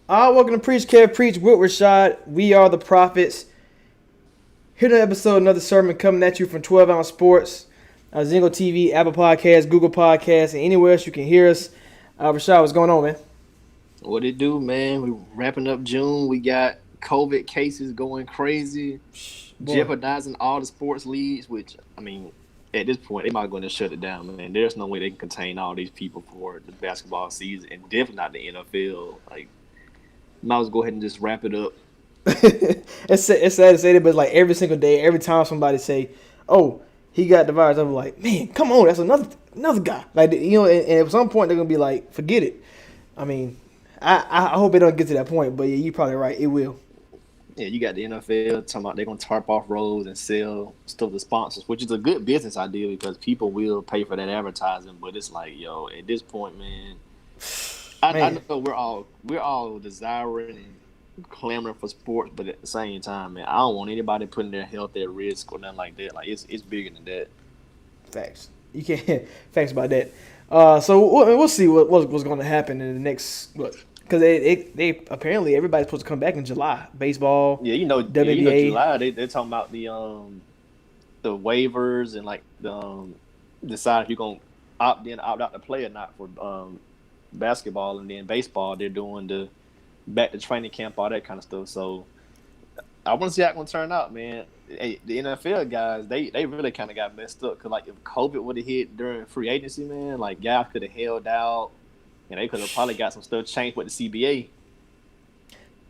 Welcome to Preach Care Preach with Rashad. We are the prophets. Here to episode, another sermon coming at you from 12 Ounce Sports, Zingo TV, Apple Podcasts, Google Podcasts, and anywhere else you can hear us. Rashad, what's going on, man? What it do, man? We wrapping up June. We got COVID cases going crazy, Boy, jeopardizing all the sports leagues. Which at this point, they might going to shut it down, man. There's no way they can contain all these people for the basketball season, and definitely not the NFL. Like, might as well go ahead and just wrap it up. it's sad to say that, but like every single day, every time somebody say, "Oh, he got the virus," I'm like, "Man, come on, that's another guy." Like and at some point they're gonna be like, "Forget it." I mean, I hope it don't get to that point, but yeah, you're probably right. It will. Yeah, you got the NFL talking about they're going to tarp off roads and sell stuff to sponsors, which is a good business idea because people will pay for that advertising. But it's like, yo, at this point, man, I Man, know we're all desiring and clamoring for sports, but at the same time, man, I don't want anybody putting their health at risk or nothing like that. Like it's bigger than that. facts. You can't facts about that. So we'll see what's going to happen in the next because they apparently everybody's supposed to come back in July. Baseball, WNBA. July they're talking about the waivers and like decide if you're gonna opt in, opt out to play or not for basketball, and then baseball they're doing the back to training camp, all that kind of stuff. So I want to see how it's gonna turn out, man. Hey, the NFL guys, they really kind of got messed up because like if COVID would have hit during free agency, man, like guys could have held out, and they could have probably got some stuff changed with the CBA.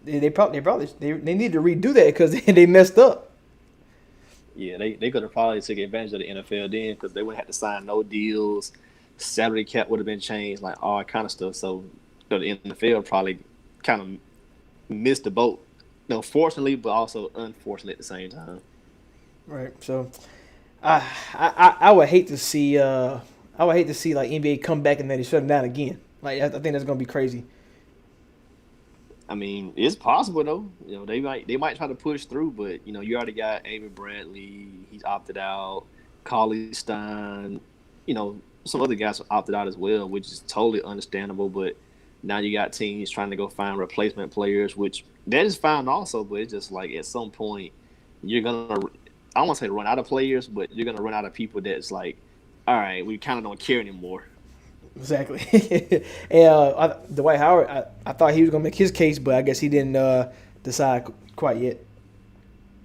They need to redo that because they messed up. Yeah, they could have probably took advantage of the NFL then because they wouldn't have to sign no deals. Salary cap would have been changed, like all kind of stuff. So the NFL probably kind of missed the boat. No, fortunately, but also unfortunately at the same time. Right. So I would hate to see like NBA come back and then they shut them down again. Like I think that's gonna be crazy. I mean, it's possible though. You know, they might try to push through, but you know, you already got Avery Bradley. He's opted out. Carly Stein. You know, some other guys opted out as well, which is totally understandable. But now you got teams trying to go find replacement players, which that is fine also. But it's just like at some point you're gonna, I don't want to say run out of players, but you're gonna run out of people that's like, all right, we kind of don't care anymore. Exactly. And Dwight Howard, I thought he was gonna make his case, but I guess he didn't decide quite yet.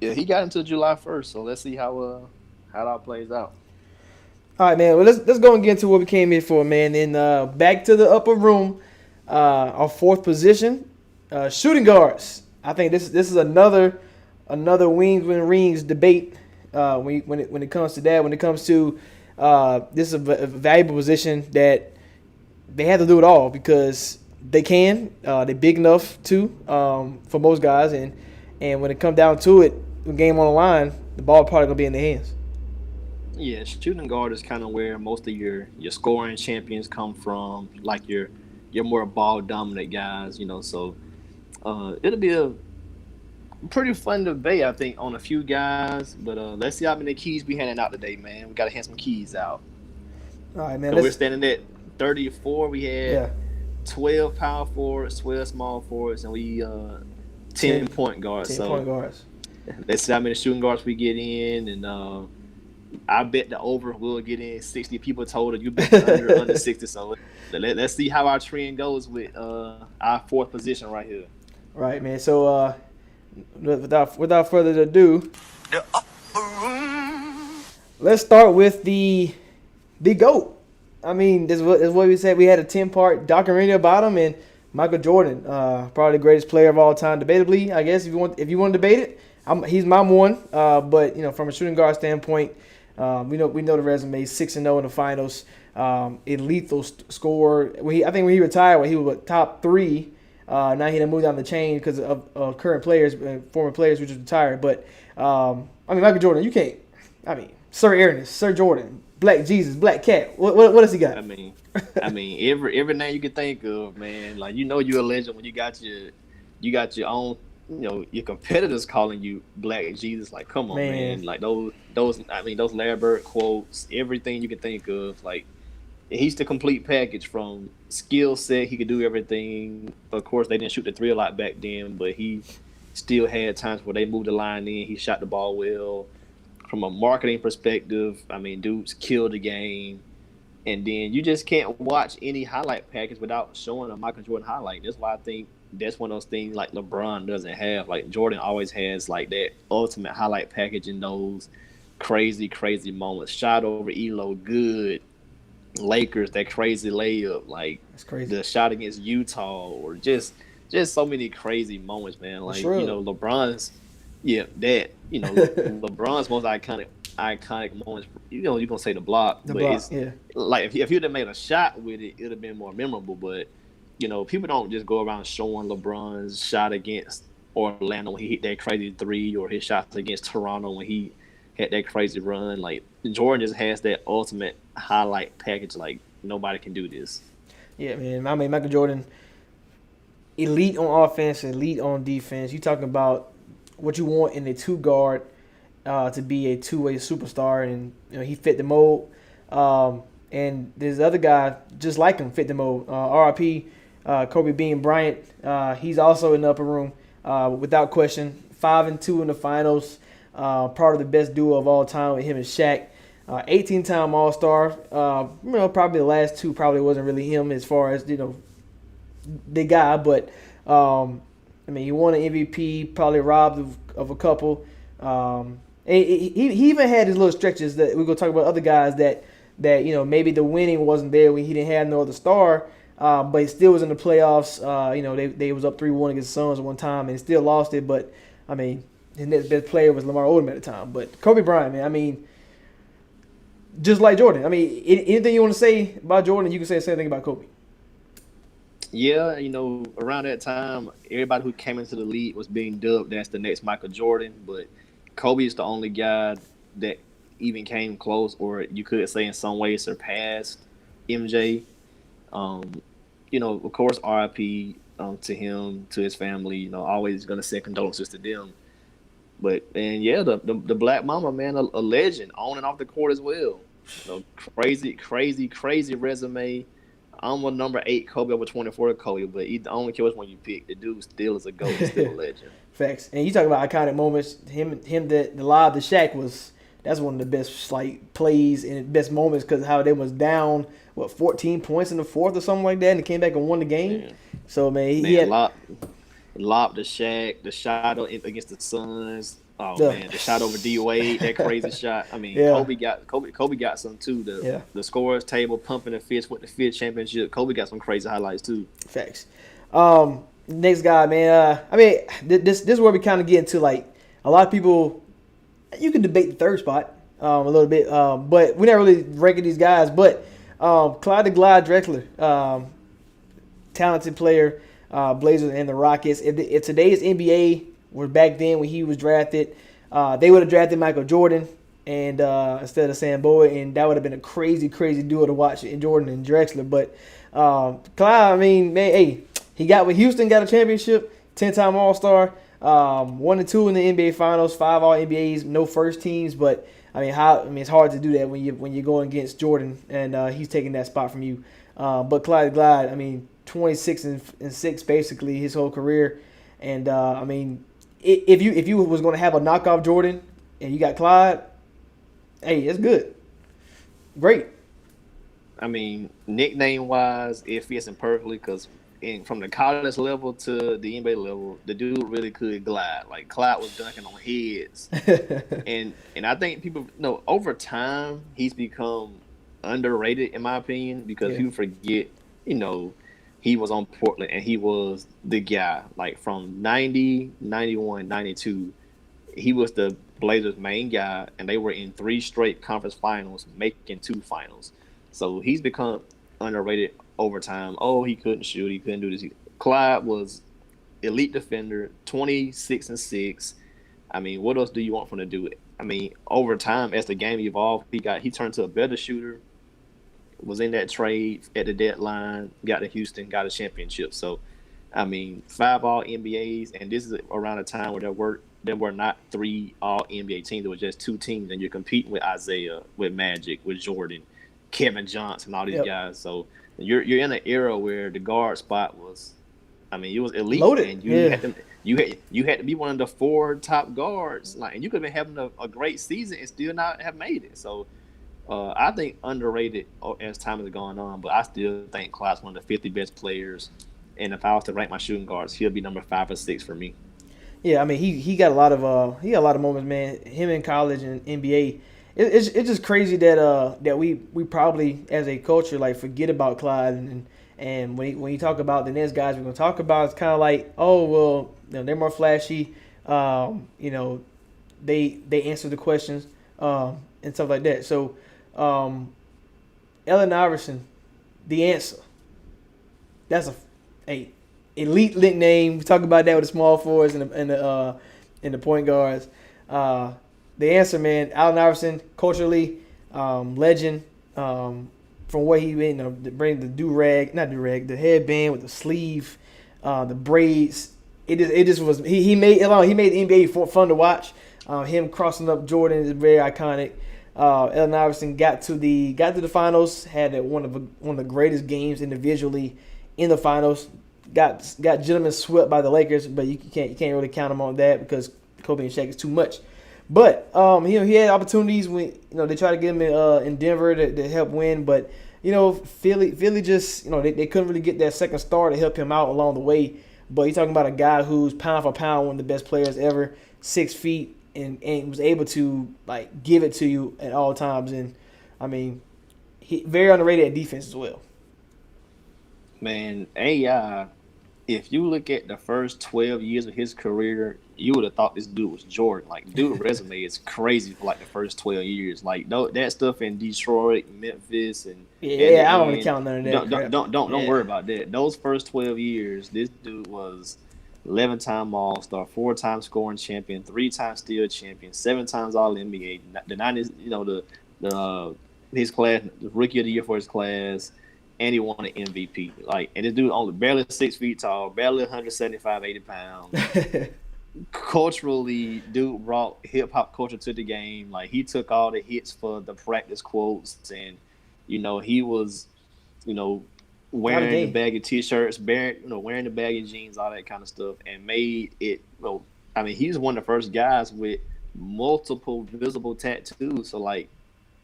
Yeah, he got until July 1st, so let's see how that plays out. All right, man. Well, let's go and get into what we came here for, man. Then back to the upper room, our fourth position, shooting guards. I think this is another wings and rings debate. When it comes to that, when it comes to this is a valuable position that they have to do it all because they can. They're big enough too for most guys, and when it comes down to it, the game on the line, the ball probably gonna be in their hands. Yeah, shooting guard is kind of where most of your scoring champions come from, like your more ball dominant guys, you know. So it'll be a pretty fun debate, I think, on a few guys. But let's see how many keys we handing out today, man. We got to hand some keys out. All right, man. So we're standing at 34. We had Yeah, 12 power forwards, 12 small forwards, and we 10 10, point guards. 10 point So guards. let's see how many shooting guards we get in, and I bet the over will get in 60 people total. You bet the under 60. So let's see how our trend goes with our fourth position right here. Right, man. So without further ado, The upper room. let's start with the GOAT. I mean, this is what we said. We had a 10-part documentary about him and Michael Jordan, probably the greatest player of all time, debatably. I guess if you want to debate it, he's my one. But you know, from a shooting guard standpoint, we know the resume 6-0 in the finals. A lethal scorer. I think when he retired, he was top three. Now he done moved down the chain because of current players, former players who just retired. But I mean, Michael Jordan, you can't. I mean, Sir Ernest, Sir Jordan, Black Jesus, Black Cat. What does he got? I mean, every name you can think of, man. Like you know, you're a legend when you got your own. You know, your competitors calling you Black Jesus. Like, come on, man. Man, Like those Larry Bird quotes, everything you can think of. Like, he's the complete package from skill set, he could do everything. Of course, they didn't shoot the three a lot back then, but he still had times where they moved the line in. He shot the ball well. From a marketing perspective, I mean, dudes killed the game. And then you just can't watch any highlight package without showing a Michael Jordan highlight. That's why I think that's one of those things like LeBron doesn't have. Like Jordan always has like that ultimate highlight package in those crazy, crazy moments. Shot over Elo, good. Lakers, that crazy layup, like That's crazy. the shot against Utah, or just so many crazy moments, man. Like LeBron's, yeah, that LeBron's most iconic moments. You're gonna say the block, but it's like if he'd have made a shot with it, it'd have been more memorable. But people don't just go around showing LeBron's shot against Orlando when he hit that crazy three, or his shots against Toronto when he had that crazy run. Like Jordan just has that ultimate highlight package. Like nobody can do this. Yeah, man. I mean, Michael Jordan, elite on offense, elite on defense. You talking about what you want in a two guard to be a two-way superstar, and he fit the mold. And there's other guy just like him fit the mold. RIP, Kobe Bean Bryant. He's also in the upper room without question. 5-2 in the finals. Part of the best duo of all time with him and Shaq. 18-time All-Star. Probably the last two probably wasn't really him as far as the guy, but he won an MVP. Probably robbed of a couple. He even had his little stretches that we're gonna talk about other guys that maybe the winning wasn't there when he didn't have no other star, but he still was in the playoffs. They was up 3-1 against the Suns one time and still lost it. But I mean, his next best player was Lamar Odom at the time. But Kobe Bryant, man, I mean, just like Jordan. I mean, anything you want to say about Jordan, you can say the same thing about Kobe. Yeah, around that time, everybody who came into the league was being dubbed as the next Michael Jordan, but Kobe is the only guy that even came close, or you could say in some ways surpassed MJ. Of course, RIP to him, to his family. Always going to send condolences to them. The Black Mamba, man, a legend on and off the court as well. Crazy, crazy, crazy resume. I'm a number 8 Kobe over 24 Kobe, but I don't care which one you pick. The dude still is a GOAT, still a legend. Facts. And you talk about iconic moments. Him, the lob to Shaq that's one of the best plays and best moments because how they was down 14 points in the fourth or something like that, and they came back and won the game. Man. So he had lob to Shaq, the shot against the Suns. Oh man, the shot over D Wade, that crazy shot. I mean, Kobe got some too. The scorers table pumping the fist with the fifth championship. Kobe got some crazy highlights too. Facts. Next guy, man. This is where we kind of get into like a lot of people. You can debate the third spot a little bit, but we're not really ranking these guys. But Clyde the Glide Drexler, talented player, Blazers and the Rockets. If today's NBA were back then when he was drafted, they would have drafted Michael Jordan and instead of Sam Bowie, and that would have been a crazy, crazy duo to watch in Jordan and Drexler. But Clyde, I mean, man, hey. He got with Houston, got a championship, 10-time All-Star, 1 and 2 in the NBA Finals, 5 All NBAs, no first teams. But it's hard to do that when you're going against Jordan and he's taking that spot from you. But Clyde Glide, 26 and 6 basically his whole career, and if you was going to have a knockoff Jordan and you got Clyde, hey, it's good, great. Nickname wise, it fits him perfectly because. From the college level to the NBA level, the dude really could glide. Like Clyde was dunking on heads, and I think people over time he's become underrated in my opinion because people forget, he was on Portland and he was the guy. Like from 90, 91, 92, he was the Blazers' main guy, and they were in 3 straight conference finals, making 2 finals. So he's become underrated over time. Oh, he couldn't shoot. He couldn't do this. Clyde was elite defender, 26 and 6. What else do you want from the dude? Over time, as the game evolved, he turned to a better shooter. Was in that trade at the deadline. Got to Houston, got a championship. So, 5 All NBAs, and this is around a time where there were not 3 All NBA teams. There were just 2 teams, and you're competing with Isaiah, with Magic, with Jordan, Kevin Johnson, all these guys. So You're in an era where the guard spot was, I mean, it was elite, Loaded. and Yeah. you had to be one of the 4 top guards, like, and you could have been having a great season and still not have made it. So I think underrated as time is going on, but I still think Clyde's one of the 50 best players. And if I was to rank my shooting guards, he'll be number 5 or 6 for me. Yeah, I mean he got a lot of he got a lot of moments, man. Him in college and NBA, it's just crazy that we probably as a culture like forget about Clyde and when you talk about the next guys we're gonna talk about, it's kind of like, oh well, they're more flashy, you know, they answer the questions and stuff like that. So Allen Iverson, the answer. That's a elite nickname. We talk about that with the small forwards and the point guards. The answer, man, Allen Iverson, culturally, legend. From what he bring the the headband with the sleeve, the braids. It just was he made the NBA fun to watch. Him crossing up Jordan is very iconic. Allen Iverson got to the finals, had one of the greatest games individually in the finals. Got gentlemen swept by the Lakers, but you can't really count him on that because Kobe and Shaq is too much. But he had opportunities when they tried to get him in Denver to help win, but Philly just they couldn't really get that second star to help him out along the way. But you're talking about a guy who's pound for pound one of the best players ever, 6 feet, and was able to like give it to you at all times. And I mean, he very underrated at defense as well. Man, AI, if you look at the first 12 years of his career, you would have thought this dude was Jordan. Like, dude's resume is crazy for like the first 12 years. Like, that stuff in Detroit, Memphis, and Yeah, I don't want to count none of that. Don't worry about that. Those first 12 years, this dude was 11-time All-Star, 4-time scoring champion, 3-time steal champion, 7 times All-NBA. The 90s, his class, the rookie of the year for his class. And he won an MVP. Like, and this dude only barely 6 feet tall, barely 175, 80 pounds. Culturally, dude brought hip hop culture to the game. Like, he took all the hits for the practice quotes, and he was, wearing the baggy t-shirts, wearing the baggy jeans, all that kind of stuff, and made it. I mean, he's one of the first guys with multiple visible tattoos. So, like,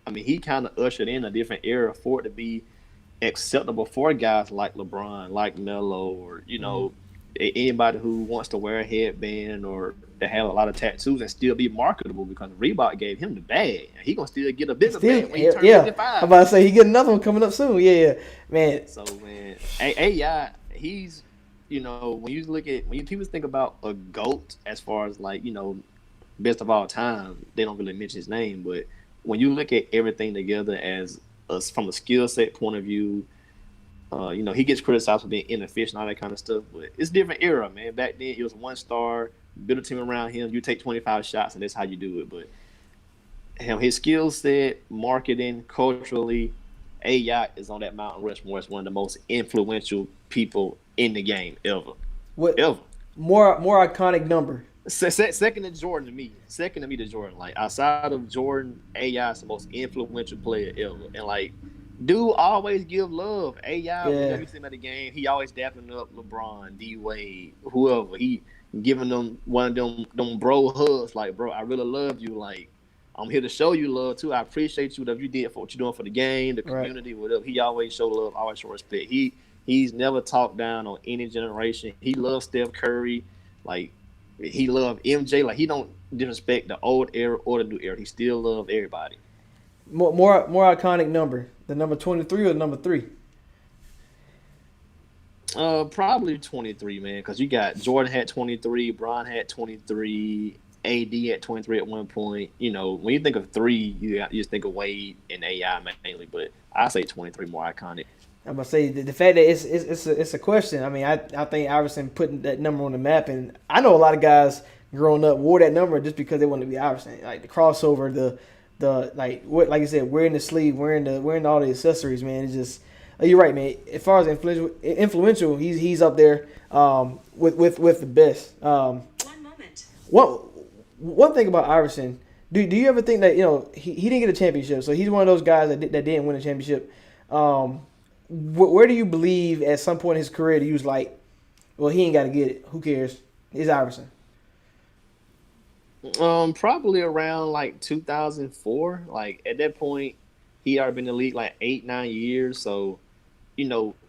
I mean, he kind of ushered in a different era for it to be acceptable for guys like LeBron, like Melo, or anybody who wants to wear a headband or to have a lot of tattoos and still be marketable, because Reebok gave him the bag. He gonna still get a bigger bag when he turns 55. I'm about to say he get another one coming up soon. Yeah, man. So man, AI, he's when people think about a GOAT as far as like best of all time, they don't really mention his name, but when you look at everything together as from a skill set point of view, he gets criticized for being inefficient, all that kind of stuff. But it's a different era, man. Back then, it was one star, build a team around him. You take 25 shots, and that's how you do it. But his skill set, marketing, culturally, AI is on that Mount Rushmore as one of the most influential people in the game ever. Ever. More iconic number. Second to Jordan to me. Second to me to Jordan. Like, outside of Jordan, AI is the most influential player ever. And like, dude always give love. AI, whenever you see him at the game, he always dapping up LeBron, D Wade, whoever. He giving them one of them bro hugs. Like, bro, I really love you. Like, I'm here to show you love too. I appreciate you, whatever you did for what you're doing for the game, the community, whatever. He always show love, always show respect. He's never talked down on any generation. He loves Steph Curry. Like, he loved MJ. Like, he don't disrespect the old era or the new era. He still loved everybody. More iconic number, the number 23 or the number 3? Probably 23, man, because you got Jordan had 23, Bron had 23, AD had 23 at one point. When you think of 3, you just think of Wade and AI mainly, but I say 23 more iconic. I'm gonna say the fact that it's a question. I mean, I think Iverson putting that number on the map, and I know a lot of guys growing up wore that number just because they wanted to be Iverson. Like the crossover, the like you said, wearing the sleeve, wearing all the accessories, man. It's just you're right, man. As far as influential, he's up there with the best. One moment. One thing about Iverson, do you ever think that he didn't get a championship, so he's one of those guys that didn't win a championship. where do you believe at some point in his career that he was like, well, he ain't got to get it. Who cares? It's Iverson. Probably around like 2004. Like at that point, he already been in the league like 8, 9 years. So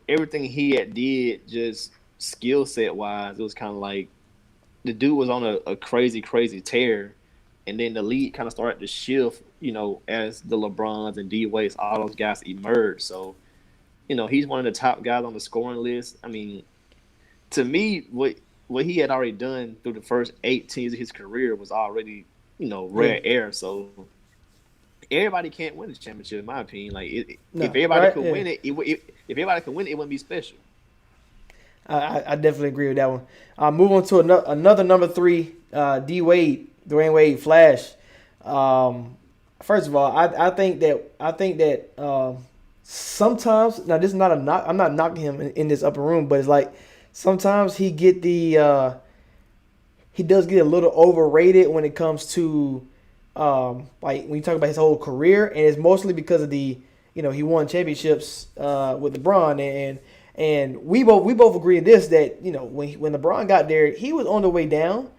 everything he had did just skill set wise, it was kind of like the dude was on a crazy, crazy tear, and then the league kind of started to shift. As the LeBrons and D Wade's, all those guys emerged. So he's one of the top guys on the scoring list. I mean, to me, what he had already done through the first 8 teams of his career was already, rare air. So everybody can't win this championship, in my opinion. Like, No, if everybody right? could Yeah. win it, if everybody could win it, it wouldn't be special. I definitely agree with that one. Move on to another number 3, D Wade, Dwayne Wade, Flash. First of all, I think that sometimes, now this is not a knock. I'm not knocking him in this upper room, but it's like sometimes he does get a little overrated when it comes to like when you talk about his whole career, and it's mostly because of he won championships with LeBron, and we both agree in this that when LeBron got there, he was on the way down,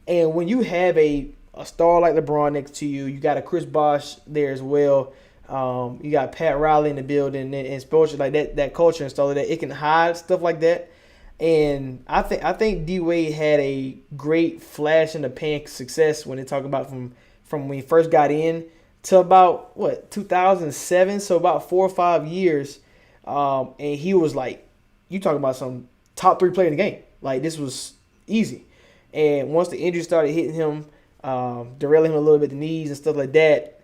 and when you have a star like LeBron next to you, you got a Chris Bosh there as well. You got Pat Riley in the building and Spoelstra, like that culture and stuff like that. It can hide stuff like that. And I think D Wade had a great flash in the pan success when they talk about from when he first got in to about 2007, so about 4 or 5 years, and he was like, you talking about some top 3 player in the game. Like this was easy. And once the injury started hitting him, derailing him a little bit, the knees and stuff like that,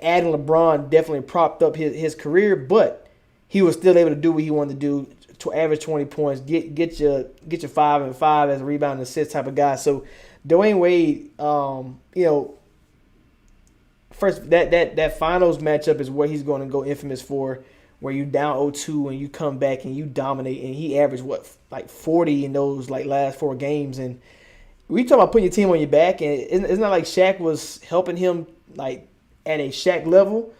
adding LeBron definitely propped up his career, but he was still able to do what he wanted to do, to average 20 points, get your 5 and 5 as a rebound and assist type of guy. So Dwayne Wade, first that finals matchup is where he's going to go infamous for, where you down 0-2 and you come back and you dominate, and he averaged like 40 in those like last 4 games. And we talk about putting your team on your back, and it's not like Shaq was helping him like at a Shaq level,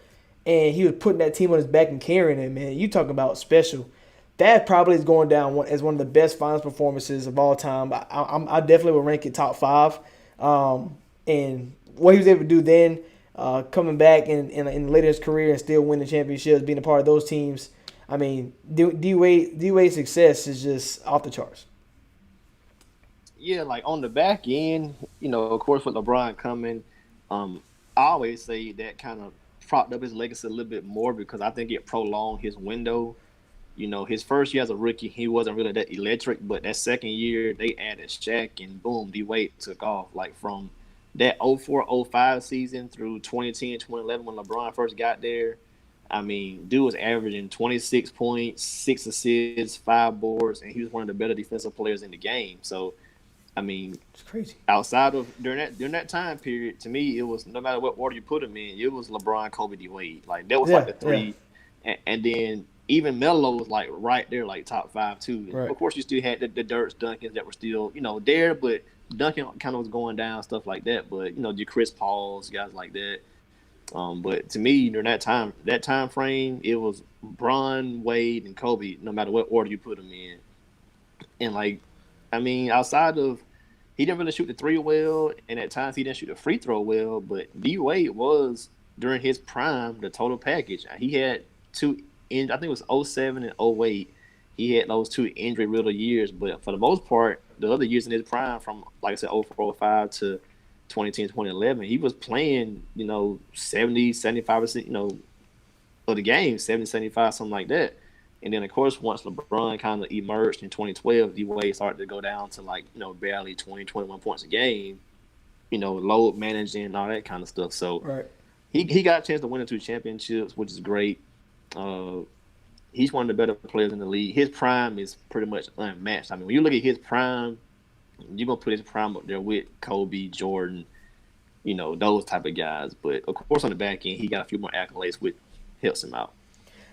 and he was putting that team on his back and carrying it. Man, you talking about special. That probably is going down as one of the best finals performances of all time. I definitely would rank it top 5. And what he was able to do then, coming back in later his career and still winning championships, being a part of those teams. I mean, D Wade's success is just off the charts. Yeah, like on the back end, of course with LeBron coming, I always say that kind of propped up his legacy a little bit more because I think it prolonged his window. His first year as a rookie, he wasn't really that electric, but that second year, they added Shaq, and boom, D Wade took off. Like from that 04-05 season through 2010, 2011 when LeBron first got there, I mean, dude was averaging 26 points, 6 assists, 5 boards, and he was one of the better defensive players in the game. So, I mean, It's crazy. outside of during that time period, to me, it was no matter what order you put him in, it was LeBron, Kobe, D Wade. Like that was like the 3, and then even Melo was like right there, like top 5 too. Right. Of course, you still had the Dirks, Duncans that were still there, but Duncan kind of was going down, stuff like that. But the Chris Pauls, guys like that. But to me, during that time frame, it was Bron, Wade, and Kobe. No matter what order you put them in, and like, I mean, outside of he didn't really shoot the 3 well, and at times he didn't shoot the free throw well. But D Wade was during his prime the total package. He had 2. I think it was 07 and 08. He had those 2 injury-riddled years, but for the most part, the other years in his prime, from like I said, 04-05 to 2010, 2011, he was playing, 70, 75%, of the game, 70, 75, something like that. And then, of course, once LeBron kind of emerged in 2012, D-Wade started to go down to like, barely 20, 21 points a game, load managing and all that kind of stuff. So Right. he got a chance to win the 2 championships, which is great. He's one of the better players in the league. His prime is pretty much unmatched. I mean, when you look at his prime, you're going to put his prime up there with Kobe, Jordan, those type of guys. But, of course, on the back end, he got a few more accolades, which helps him out.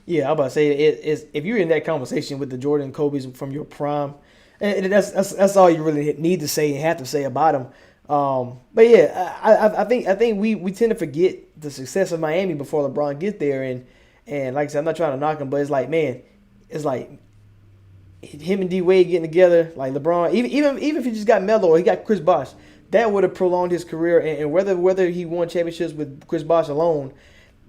Yeah, I'm about to say is if you're in that conversation with the Jordan and Kobe's from your prime, and that's all you really need to say and have to say about him. But yeah, I think we tend to forget the success of Miami before LeBron gets there, and like I said, I'm not trying to knock him, but it's like, man, it's like him and D Wade getting together, like LeBron, even if he just got Melo or he got Chris Bosh, that would have prolonged his career. And whether he won championships with Chris Bosh alone,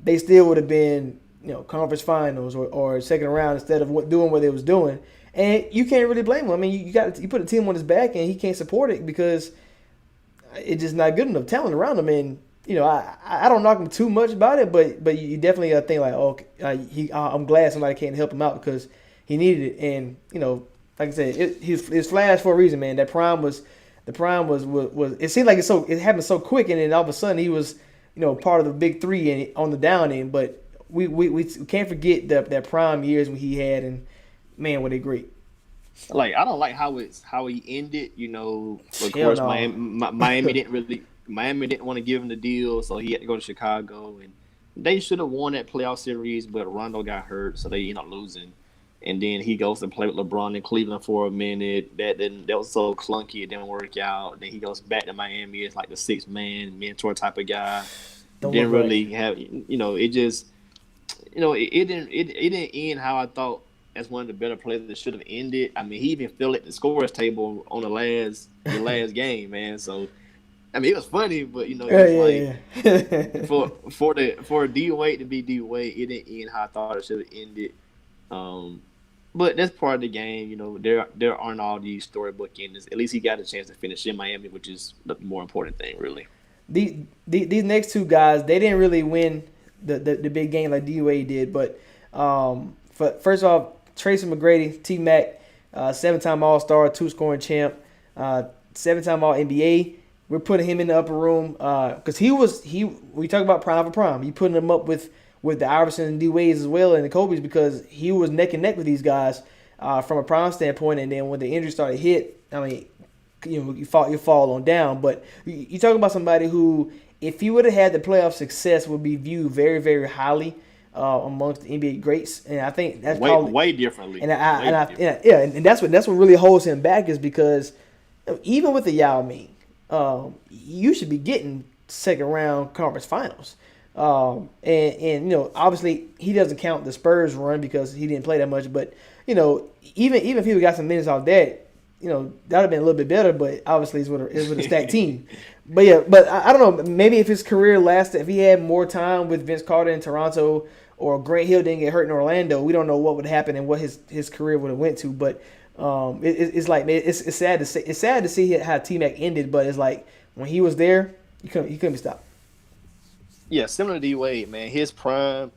they still would have been conference finals or second round instead of doing what they was doing. And you can't really blame him. I mean, you put a team on his back and he can't support it because it's just not good enough talent around him. And I don't knock him too much about it, but you definitely think like, I'm glad somebody came to help him out because he needed it. And like I said, his flash for a reason, man. That prime was it seemed like it happened so quick, and then all of a sudden he was part of the big three and on the down end. But we can't forget that prime years when he had, and man, were they great. Like, I don't like how he ended. Of course, no. Miami didn't want to give him the deal, so he had to go to Chicago, and they should have won that playoff series, but Rondo got hurt, so they ended up losing. And then he goes to play with LeBron in Cleveland for a minute. That was so clunky, it didn't work out. Then he goes back to Miami as like the sixth man mentor type of guy. Didn't really have it just it didn't end how I thought as one of the better players that should have ended. I mean, he even fell at the scorers table on the last game, man. So I mean, it was funny, but for D Wade to be D Wade, it didn't end how I thought it should have ended. But that's part of the game. There aren't all these storybook endings. At least he got a chance to finish in Miami, which is the more important thing, really. These next two guys, they didn't really win the big game like D Wade did. But first off, Tracy McGrady, T-Mac, 7-time All-Star, 2-scoring champ, 7-time All-NBA. We're putting him in the upper room because we talk about prime for prime. You putting him up with the Iverson and D Wades as well and the Kobe's because he was neck and neck with these guys from a prime standpoint. And then when the injury started hit, I mean, you fall on down. But you talk about somebody who, if he would have had the playoff success, would be viewed very, very highly amongst the NBA greats. And I think that's way differently. And and that's what really holds him back is because even with the Yao Ming, you should be getting second round conference finals. And obviously he doesn't count the Spurs run because he didn't play that much, but even if he got some minutes off that, that would have been a little bit better, but obviously it's with a stacked team. But I don't know, maybe if his career lasted, if he had more time with Vince Carter in Toronto or Grant Hill didn't get hurt in Orlando, we don't know what would happen and what his career would have went to. But it's like, man, it's sad to see how T-Mac ended, but it's like when he was there, he couldn't be stopped. Yeah, similar to D Wade, man. His prime,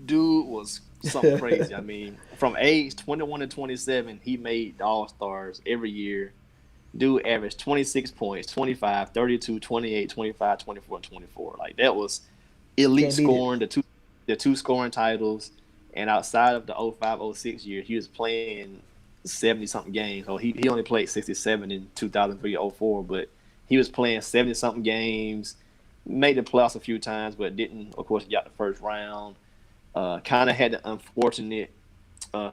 dude was something crazy. I mean, from age 21 to 27, he made All-Stars every year. Dude averaged 26 points, 25, 32, 28, 25, 24, and 24. Like, that was elite scoring, the two scoring titles. And outside of the 05-06 year, he was playing 70-something games. So he only played 67 in 2003-04, but he was playing 70-something games. Made the playoffs a few times, but didn't, of course, get the first round. Kind of had the unfortunate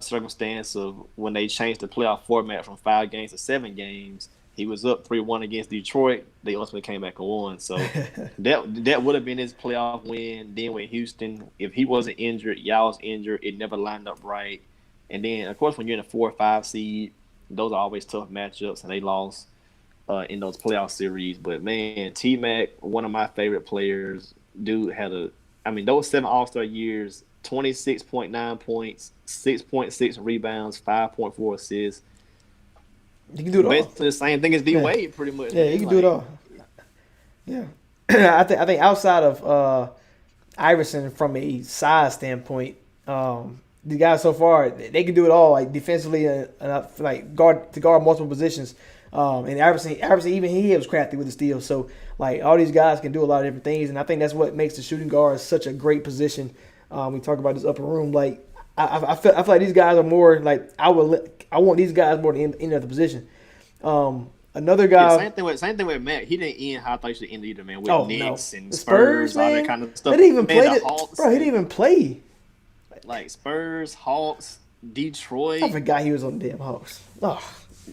circumstance of when they changed the playoff format from 5 games to 7 games. He was up 3-1 against Detroit. They ultimately came back and won. So that would have been his playoff win. Then with Houston, if he wasn't injured, Yao was injured. It never lined up right. And then, of course, when you're in a 4 or 5 seed, those are always tough matchups, and they lost in those playoff series. But, man, T-Mac, one of my favorite players. Dude had those 7 All-Star years, 26.9 points, 6.6 rebounds, 5.4 assists. He can do it all. Basically the same thing as D Wade, pretty much. Yeah, he can do it all. Yeah. I think outside of Iverson from a size standpoint, the guys so far, they can do it all, like defensively and like guard multiple positions. And Iverson, even he was crafty with the steal. So, like, all these guys can do a lot of different things, and I think that's what makes the shooting guard such a great position. We talk about this upper room. Like, I feel like these guys are more like I want these guys more than any other position. Another guy. Yeah, same thing with Matt. He didn't end how I thought he should end either, man. With Knicks and Spurs, all that kind of stuff. They didn't even play. Bro, he didn't even play. Like Spurs, Hawks, Detroit. I forgot he was on the damn Hawks. Oh.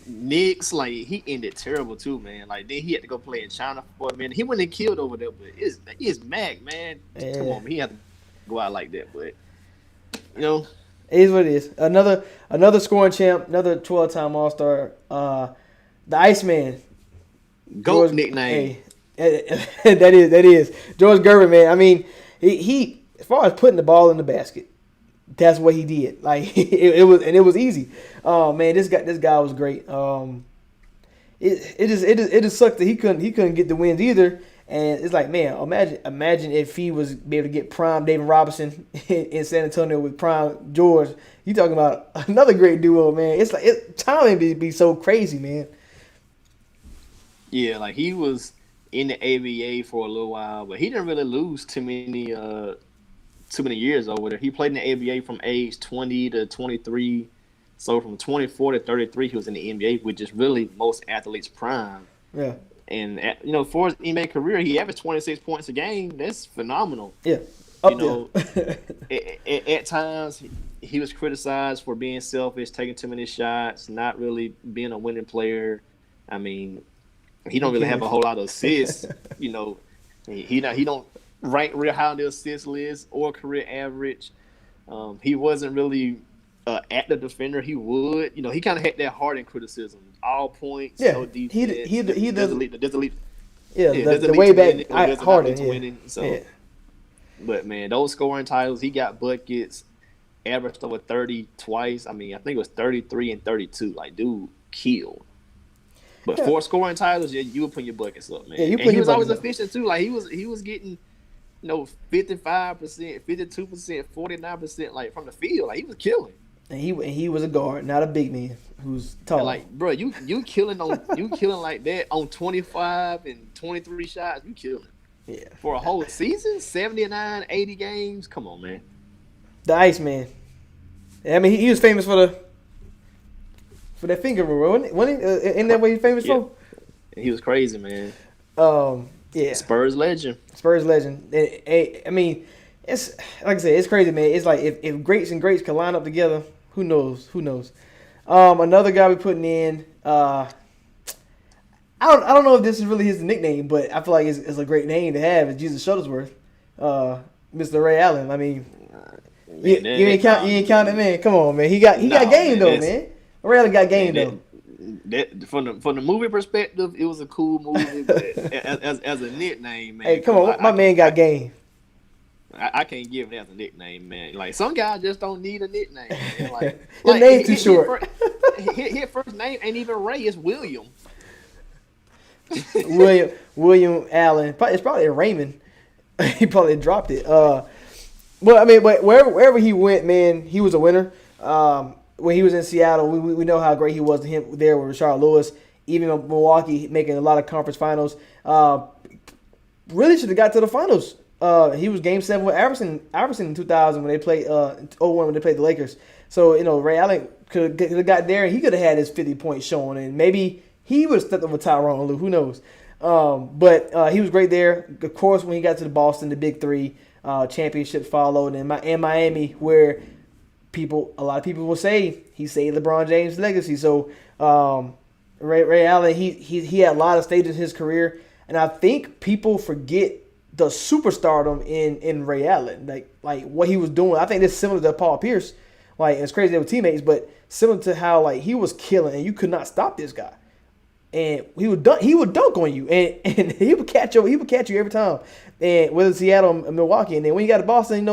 Knicks, like, he ended terrible too, man. Like, then he had to go play in China for a minute. He wouldn't have killed over there, but it's Mac, man. Yeah. Come on, man. He had to go out like that, but It is what it is. Another scoring champ, another 12-time All-Star. The Iceman. GOAT nickname. Hey, that is George Gervin, man. I mean, he as far as putting the ball in the basket, that's what he did. Like it was easy. Oh man, this guy was great. It just sucked that he couldn't get the wins either. And it's like, man, imagine if he was be able to get prime David Robinson in San Antonio with prime George. You talking about another great duo, man. It's like timing be so crazy, man. Yeah, like he was in the ABA for a little while, but he didn't really lose too many years over there. He played in the ABA from age 20 to 23. So from 24 to 33, he was in the NBA, which is really most athletes' prime. Yeah. And for his NBA career, he averaged 26 points a game. That's phenomenal. Yeah. At times he was criticized for being selfish, taking too many shots, not really being a winning player. I mean, he don't really have a whole lot of assists. He don't rank real high on the assist list or career average. He wasn't really active defender. He would, he kind of had that Harden criticism. All points, no defense. He does lead. The way back Harden. Yeah. Winning, so. But man, those scoring titles, he got buckets, averaged over 30 twice. I mean, I think it was 33 and 32. Like, dude, killed. But for scoring titles, yeah, you would put your buckets up, man. Yeah, he was always efficient too. Like he was getting, 55%, 52%, 49%, like from the field. Like he was killing. And he was a guard, not a big man who's tall. Yeah, like, bro, you killing like that on 25 and 23 shots. You killing. Yeah. For a whole season, 79, 80 games. Come on, man. The Iceman. I mean, he was famous for that finger roll, wasn't he? Isn't that what he's famous for? He was crazy, man. Yeah. Spurs legend. I mean, it's like I said, it's crazy, man. It's like if greats and greats can line up together, who knows? Another guy we putting in. I don't know if this is really his nickname, but I feel like it's a great name to have. Is Jesus Shuttlesworth, Mr. Ray Allen. I mean, you ain't counting, man. Come on, man. He got game though, man. Ray Allen got game though. That from the movie perspective, it was a cool movie. But as a nickname, man. Hey, come on, my man got game. I can't give him as a nickname, man. Like some guys just don't need a nickname. Man. Like his name too short. His first name ain't even Ray. It's William. William Allen. It's probably Raymond. He probably dropped it. But wherever he went, man, he was a winner. When he was in Seattle, we know how great he was to him there with Rashard Lewis. Even in Milwaukee, making a lot of conference finals. Really should have got to the finals. He was Game 7 with Iverson in 2000 when they played 01 when they played the Lakers. So Ray Allen could have got there and he could have had his 50-point showing, and maybe he would have stepped up with Tyronn Lue. Who knows? But he was great there. Of course, when he got to the Boston, the Big Three championship followed, and Miami, where a lot of people will say he saved LeBron James' legacy. So Ray Allen, he had a lot of stages in his career, and I think people forget the superstardom in Ray Allen, like what he was doing. I think this is similar to Paul Pierce. Like, it's crazy they were teammates, but similar to how like he was killing, and you could not stop this guy. And he would dunk on you, and he would catch you every time. And whether it's Seattle or Milwaukee, and then when you got to Boston,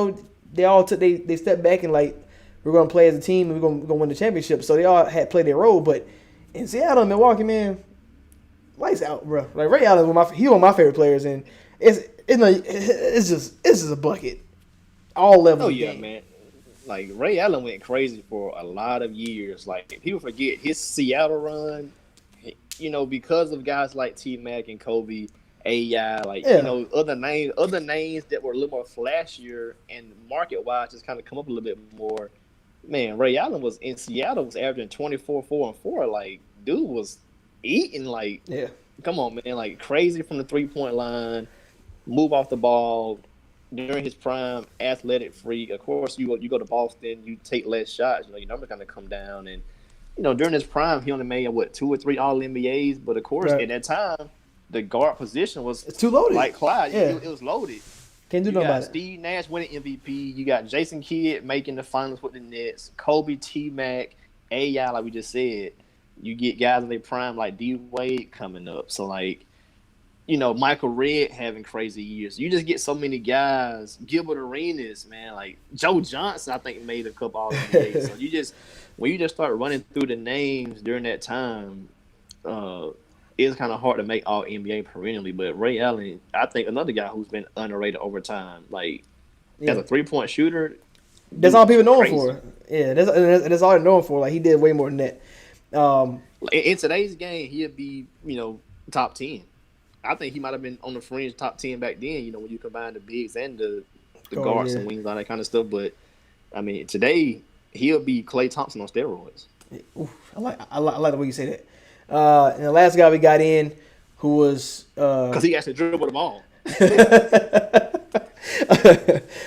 they all they stepped back and like, we're gonna play as a team and we're gonna win the championship. So they all had played their role. But in Seattle and Milwaukee, man, lights out, bro. Like Ray Allen was one of my favorite players, and it's just a bucket, all levels. Oh yeah, man. Like Ray Allen went crazy for a lot of years. Like people forget his Seattle run. Because of guys like T-Mac and Kobe, AI, other names that were a little more flashier and market-wise just kind of come up a little bit more. Man, Ray Allen was in Seattle, was averaging 24, 4, and 4. Like, dude was eating, like, come on, man, like crazy from the three-point line, move off the ball. During his prime, athletic freak. Of course, you go to Boston, you take less shots. Your numbers kind of come down, and during his prime, he only made 2 or 3 All NBAs. But of course, at that time, the guard position was too loaded. Like Clyde, it was loaded. Can't do You nothing got about it. Steve Nash winning MVP. You got Jason Kidd making the finals with the Nets. Kobe, T-Mac, AI, like we just said. You get guys in their prime like D Wade coming up. So like, Michael Redd having crazy years. You just get so many guys. Gilbert Arenas, man, like Joe Johnson, I think made a couple All NBA. So when you just start running through the names during that time, it's kind of hard to make All NBA perennially. But Ray Allen, I think another guy who's been underrated over time, like as a 3-point shooter. That's all people know him crazy. for. Yeah, that's all they know him for. Like he did way more than that. In today's game, he'd be top 10. I think he might have been on the fringe top 10 back then. When you combine the bigs and the guards and wings, all that kind of stuff. But I mean, today he'll be Klay Thompson on steroids. Oof, I like the way you say that. And the last guy we got in, who was because he actually dribbled them all.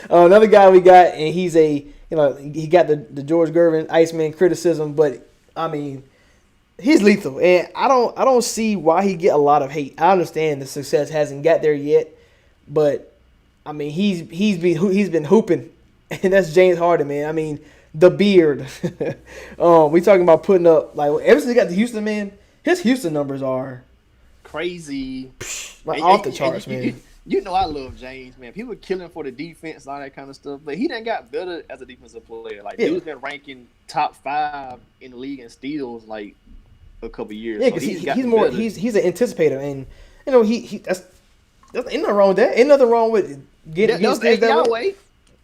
Another guy we got, and he's he got the George Gervin Iceman criticism, but I mean, he's lethal, and I don't see why he get a lot of hate. I understand the success hasn't got there yet, but I mean he's been hooping, and that's James Harden, man. I mean the beard. We talking about putting up like ever since he got to Houston, man. His Houston numbers are crazy, off the charts, man. I love James, man. People killing for the defense, all that kind of stuff, but he done got better as a defensive player. Like dude's been ranking top 5 in the league in steals like a couple years. Yeah, because he's an anticipator, and that's ain't nothing wrong with that. Ain't nothing wrong with getting steals that way.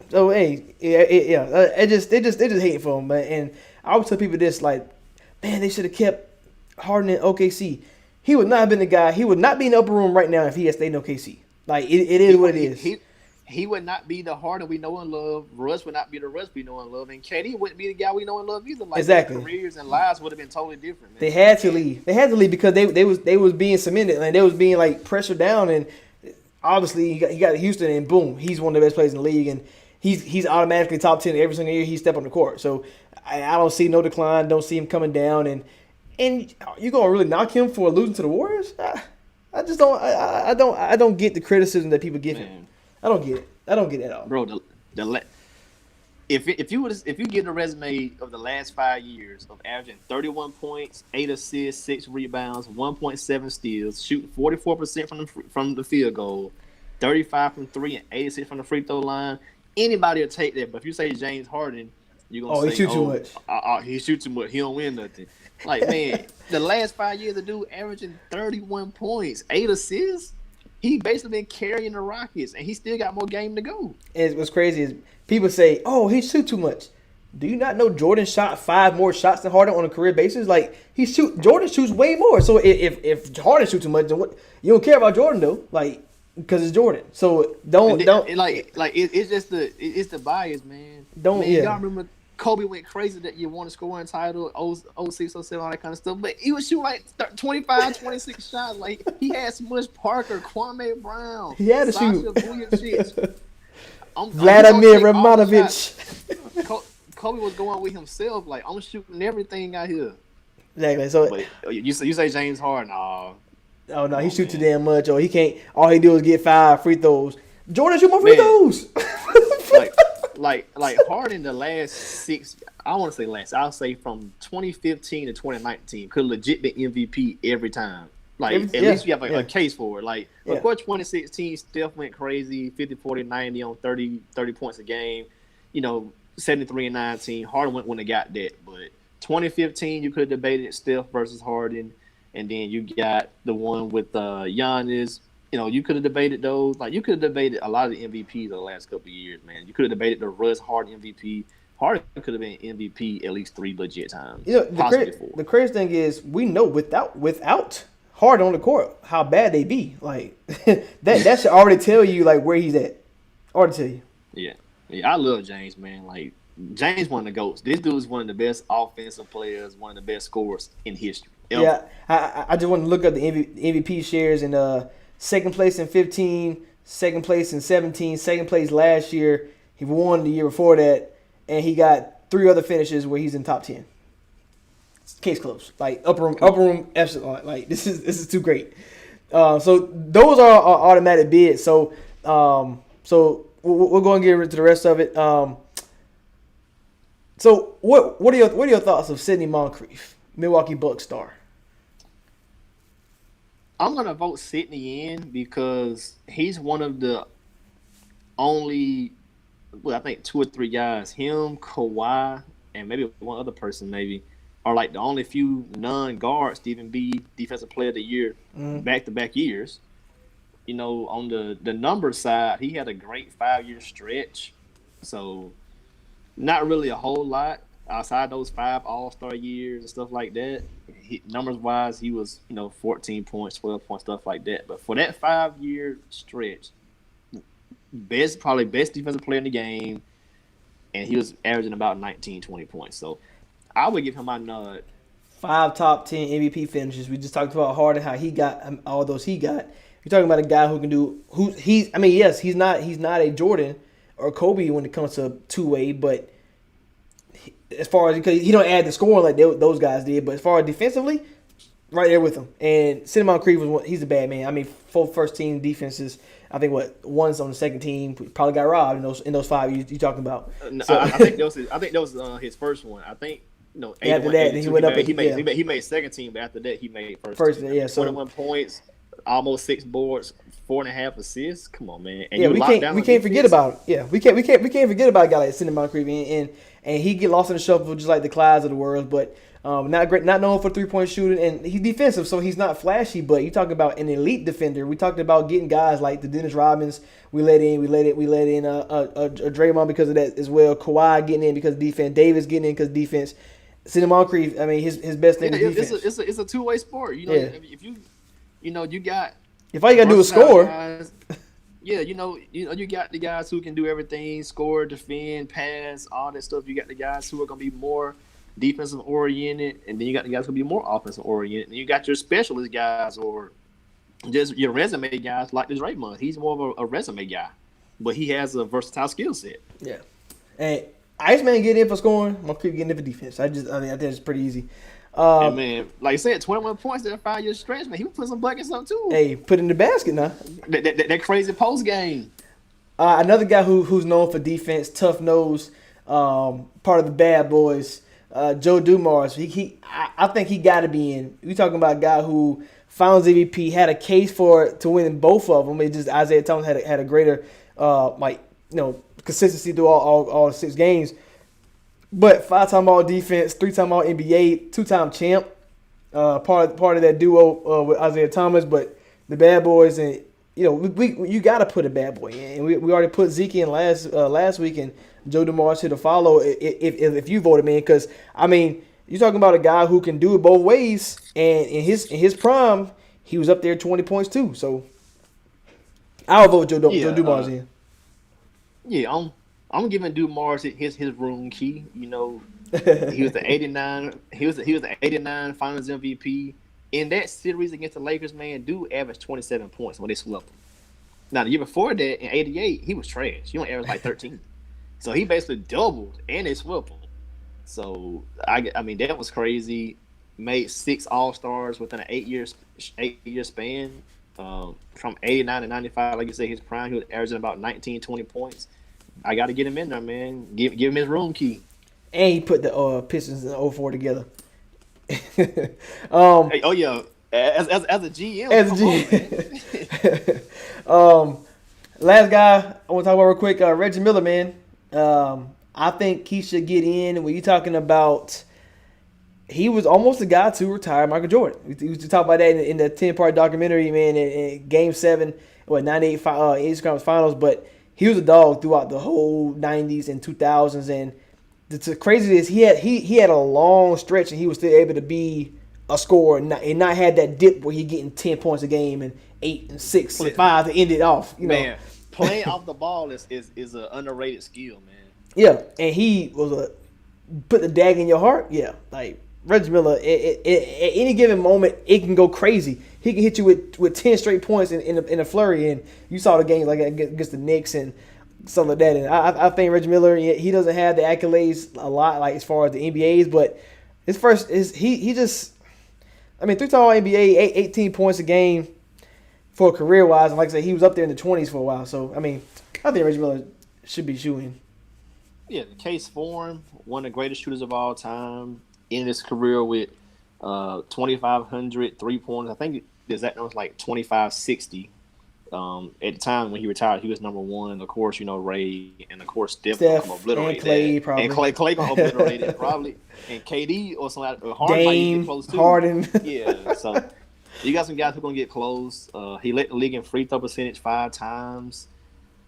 So hey, they just hating for him, man. And I always tell people this, like, man, they should have kept Harden in OKC. He would not have been the guy. He would not be in the upper room right now if he had stayed in OKC. Like it is what it is. He would not be the Harden we know and love. Russ would not be the Russ we know and love, and KD wouldn't be the guy we know and love either. Like exactly. Their careers and lives would have been totally different. Man. They had to leave. They had to leave because they was being cemented and they was being like pressured down. And obviously he got to Houston and boom, he's one of the best players in the league and he's automatically top 10 every single year he step on the court. So I don't see no decline. Don't see him coming down. And you gonna really knock him for losing to the Warriors? I just don't. I don't get the criticism that people give him. I don't get it. I don't get it at all, bro. If you get a resume of the last 5 years of averaging 31 points, 8 assists, 6 rebounds, 1.7 steals, shooting 44% from the field goal, 35 from 3 and 86 from the free throw line, anybody will take that. But if you say James Harden, you're gonna say, he shoots too much. He shoots too much. He don't win nothing. Like, man, the last 5 years, the dude averaging 31 points, 8 assists. He basically been carrying the Rockets, and he still got more game to go. And what's crazy is people say, "Oh, he shoots too much." Do you not know Jordan shot 5 more shots than Harden on a career basis? Like Jordan shoots way more. So if Harden shoots too much, then what? You don't care about Jordan though, like because it's Jordan. So don't it's just the bias, man. Y'all remember Kobe went crazy that you won a scoring title, 06, 07, all that kind of stuff. But he was shooting like 25, 26 shots. Like, he had Smush Parker, Kwame Brown. He had to Sasha shoot. Vladimir Romanovic. Kobe was going with himself. Like, I'm shooting everything out here. Exactly. So but you say James Harden, oh no, he shoots too damn much. Or he can't. All he do is get 5 free throws. Jordan shoot more free throws. Like Harden the last 6, I'll say from 2015 to 2019 could legit be MVP every time. Like at least you have a case for it. Like of course 2016 Steph went crazy, 50, 40, 90 on 30 points a game. 73 and 19. Harden wouldn't have got that. But 2015 you could have debated Steph versus Harden, and then you got the one with Giannis. You could have debated those. Like, you could have debated a lot of the MVPs the last couple of years, man. You could have debated the Russ Harden MVP. Harden could have been MVP at least 3 legit times. The crazy thing is we know without Harden on the court how bad they be. Like that should already tell you like where he's at. Already tell you. Yeah, I love James, man. Like James one of the GOATs. This dude is one of the best offensive players, one of the best scorers in history. Yeah, I just want to look up the MVP shares and second place in 15, second place in 17, second place last year. He won the year before that, and he got 3 other finishes where he's in top 10. Case closed. Like upper room echelon. Like this is too great. So those are automatic bids. So So we're going to get into the rest of it. So what are your thoughts of Sidney Moncrief, Milwaukee Bucks star? I'm gonna vote Sidney in because he's one of the only, well, I think 2 or 3 guys, him, Kawhi, and maybe one other person, maybe, are like the only few non-guards to even be Defensive Player of the Year back-to-back years. You know, on the numbers side, he had a great 5-year stretch. So, not really a whole lot outside those 5 All-Star years and stuff like that. Numbers-wise, he was, 14 points, 12 points, stuff like that. But for that 5-year stretch, probably best defensive player in the game, and he was averaging about 19, 20 points. So, I would give him my nod. 5 top 10 MVP finishes. We just talked about Harden, how he got all those he got. You're talking about a guy who can do yes, he's not a Jordan or Kobe when it comes to two-way, but as far as because he don't add the scoring like those guys did, but as far as defensively, right there with him. And Sidney Moncrief he's a bad man. I mean, 4 first team defenses. I think one's on the second team probably got robbed in those 5 years you talking about. So, I think that was his first one. I think. After that, he went up. He made second team, but after that, he made first team. Yeah, so 21 points, almost 6 boards, 4.5 assists. Come on, man. And yeah, we can't forget about it. Yeah, we can't forget about a guy like Sidney Moncrief, and he get lost in the shuffle just like the Clydes of the world, but not known for 3-point shooting, and he's defensive, so he's not flashy. But you talk about an elite defender. We talked about getting guys like the Dennis Rodmans. We let in a Draymond because of that as well. Kawhi getting in because of defense. Davis getting in because of defense. Sidney Moncrief, I mean, his best thing is defense. It's a two-way sport. If you got if all you gotta do is score. Guys, yeah, you got the guys who can do everything: score, defend, pass, all that stuff. You got the guys who are gonna be more defensive oriented, and then you got the guys who will be more offensive oriented. And you got your specialist guys or just your resume guys like this Draymond. He's more of a resume guy, but he has a versatile skill set. Yeah, and Iceman getting in for scoring, Moncrief getting in for defense. I think it's pretty easy. And man, like I said, 21 points in a 5-year stretch, man. He was putting some buckets up too. Hey, put in the basket now. That crazy post game. Another guy who's known for defense, tough nose, part of the bad boys. Joe Dumars. I think he got to be in. We talking about a guy who Finals MVP, had a case to win both of them. It just Isaiah Thomas had a greater consistency through all 6 games. But 5-time All Defense, 3-time All NBA, 2-time champ. Part of that duo with Isaiah Thomas, but the bad boys, and you got to put a bad boy in. And we already put Zeke in last week, and Joe DeMar should have followed if you voted, man. Because I mean, you're talking about a guy who can do it both ways, and in his prime, he was up there 20 points too. So I'll vote Joe Dumars in. Yeah, I'm giving Dumars his room key. He was the 89. He was the 89 Finals MVP. In that series against the Lakers, man, dude averaged 27 points when they swept him. Now the year before that, in '88, he was trash. He only averaged like 13. So he basically doubled, and they swept him. So I mean that was crazy. Made 6 All-Stars within an 8-year span. From 89 to 95, like you said, his prime, he was averaging about 19, 20 points. I got to get him in there, man. Give him his room key. And he put the Pistons in 04 together. Hey, oh yeah, as a GM. As a GM. Last guy I want to talk about real quick, Reggie Miller, man. I think he should get in. When you're talking about, he was almost the guy to retire Michael Jordan. We used to talk about that in the 10-part documentary, man, in Game 7, 98 Eastern Conference Finals. But he was a dog throughout the whole 90s and 2000s. And the crazy is he had a long stretch, and he was still able to be a scorer and not had that dip where he getting 10 points a game and 8 and 6 and 5 to end it off. Man, playing off the ball is an underrated skill, man. Yeah, and he was put the dag in your heart. Yeah, like Reggie Miller, at any given moment, it can go crazy. He can hit you with 10 straight points in a flurry, and you saw the games like against the Knicks and stuff like that. And I think Reggie Miller, he doesn't have the accolades a lot, like as far as the NBA's, but his first is he just, I mean, 3-time All NBA, 18 points a game for career wise, and like I said, he was up there in the 20s for a while. So I mean, I think Reggie Miller should be shooting. Yeah, the case for him, one of the greatest shooters of all time, ended his career with 2,500 3 pointers. I think his that number was like 2,560. At the time when he retired, he was number one. Of course, Ray, and of course Steph gonna come Steph obliterate and Clay that, probably. and Clay gonna obliterate it probably, and KD or something. Harden might even Dame, get close too. Harden. Yeah, so you got some guys who are gonna get close. He led the league in free throw percentage 5 times.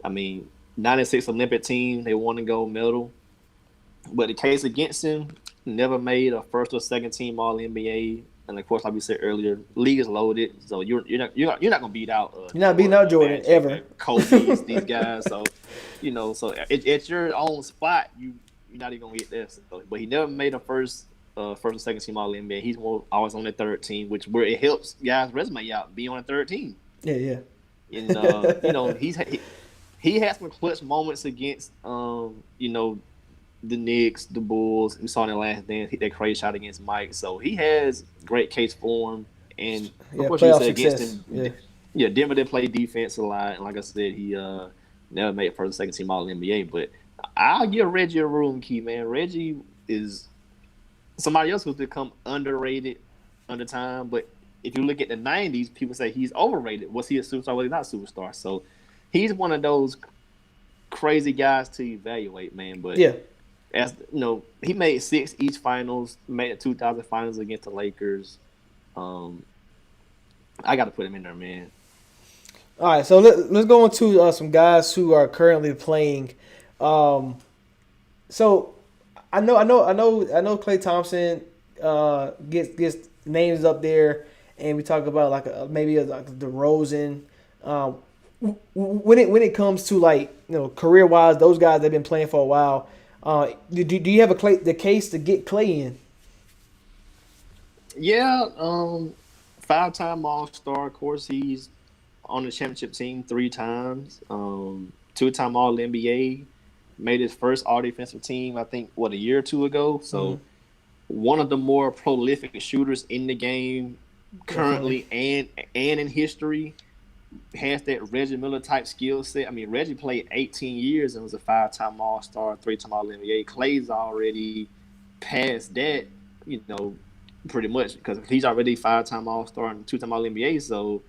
I mean, 96 Olympic team, they won the gold medal. But the case against him, never made a first or second team All NBA. And of course, like we said earlier, league is loaded, so you're not gonna beat out. You're not beating out Jordan Magic, ever. Kobe, these guys. So so at your own spot, you're not even gonna get there. So, but he never made a first or second team All NBA. He's always on the third team, where it helps guys resume out being on the third team. Yeah. And he had some clutch moments against the Knicks, the Bulls. We saw in the last dance hit that crazy shot against Mike. So he has great case for him. And of course, you said against him, Denver did play defense a lot. And like I said, he never made first or second team All NBA. But I'll give Reggie a room key, man. Reggie is somebody else who's become underrated under time. But if you look at the 90s, people say he's overrated. Was he a superstar? Was he not a superstar? So he's one of those crazy guys to evaluate, man. But as he made 6 East Finals, made the 2000 Finals against the Lakers. I got to put him in there, man. All right, so let's go into some guys who are currently playing. So I know Klay Thompson gets names up there, and we talk about maybe like DeRozan. When it comes to career wise, those guys that have been playing for a while. Do you have the case to get Klay in? Yeah, 5-time All-Star. Of course, he's on the championship team 3 times. 2-time All-NBA. Made his first All-Defensive team, I think, a year or 2 ago. So one of the more prolific shooters in the game currently and in history. Has that Reggie Miller type skill set. I mean, Reggie played 18 years and was a 5-time All-Star, 3-time All-NBA. Klay's already past that, pretty much, because he's already 5-time All-Star and 2-time All-NBA. So,